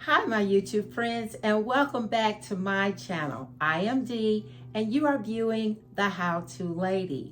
Hi my YouTube friends, and welcome back to my channel. I am Dee and you are viewing The How To Lady.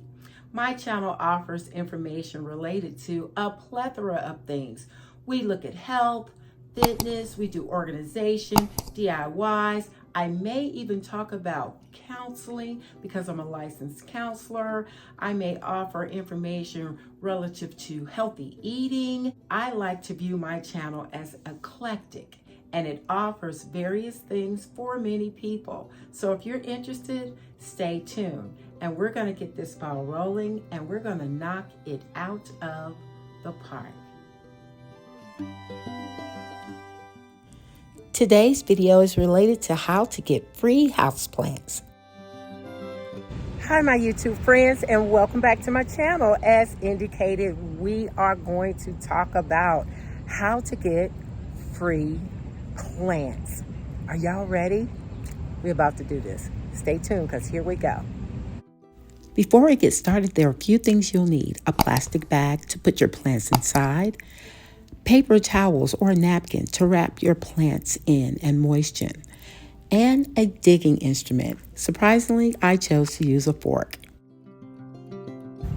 My channel offers information related to a plethora of things. We look at health, fitness, we do organization, DIYs. I may even talk about counseling because I'm a licensed counselor. I may offer information relative to healthy eating. I like to view my channel as eclectic, and it offers various things for many people. So if you're interested, stay tuned. And we're gonna get this ball rolling and we're gonna knock it out of the park. Today's video is related to how to get free houseplants. Hi my YouTube friends, and welcome back to my channel. As indicated, we are going to talk about how to get free plants. Are y'all ready? We're about to do this. Stay tuned because here we go. Before we get started, there are a few things you'll need. A plastic bag to put your plants inside, paper towels or a napkin to wrap your plants in and moisten, and a digging instrument. Surprisingly, I chose to use a fork.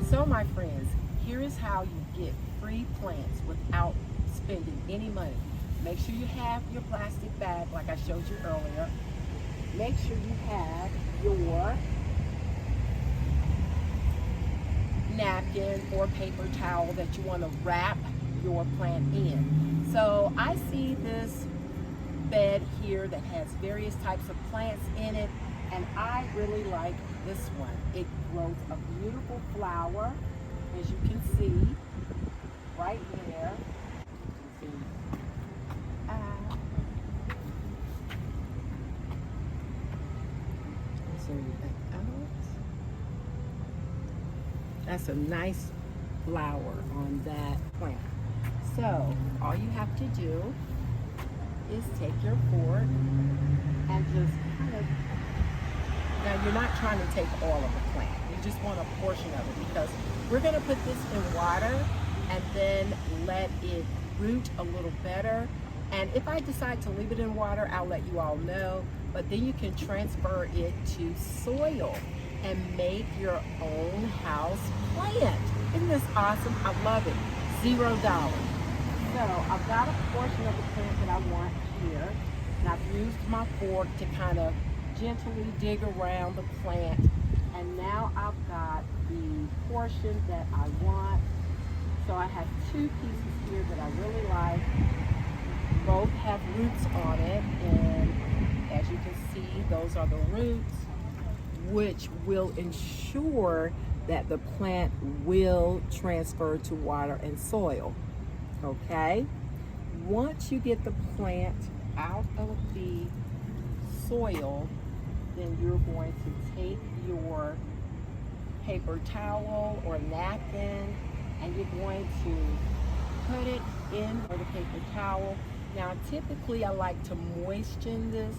So my friends, here is how you get free plants without spending any money. Make sure you have your plastic bag like I showed you earlier. Make sure you have your napkin or paper towel that you want to wrap your plant in. So I see this bed here that has various types of plants in it, and I really like this one. It grows a beautiful flower, as you can see right there. That's a nice flower on that plant. So all you have to do is take your fork and just kind of, now you're not trying to take all of the plant, you just want a portion of it, because we're going to put this in water and then let it root a little better. And if I decide to leave it in water, I'll let you all know, but then you can transfer it to soil and make your own house plant. Isn't this awesome? I love it. $0. So I've got a portion of the plant that I want here, and I've used my fork to kind of gently dig around the plant, and now I've got the portion that I want. So I have two pieces here that I really like. Both have roots on it, and as you can see, those are the roots, which will ensure that the plant will transfer to water and soil. Okay? Once you get the plant out of the soil, then you're going to take your paper towel or napkin and you're going to put it in the paper towel. Now typically I like to moisten this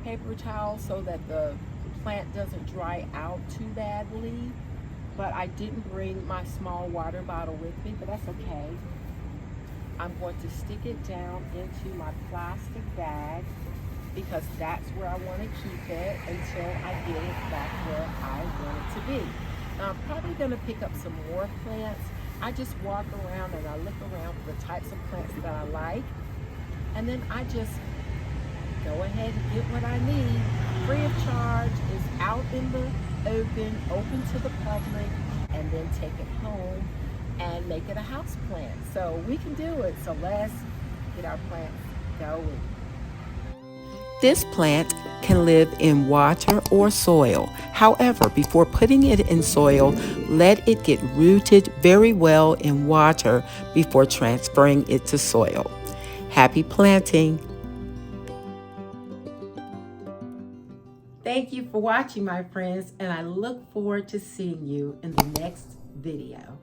paper towel so that the plant doesn't dry out too badly, but I didn't bring my small water bottle with me, but that's okay. I'm going to stick it down into my plastic bag because that's where I want to keep it until I get it back where I want it to be. Now I'm probably going to pick up some more plants. I just walk around and I look around for the types of plants that I like, and then I just go ahead and get what I need, free of charge. Is out in the open to the public, and then take it home and make it a house plant. So we can do it. So let's get our plants going. This plant can live in water or soil. However, before putting it in soil, let it get rooted very well in water before transferring it to soil. Happy planting! Thank you for watching, my friends, and I look forward to seeing you in the next video.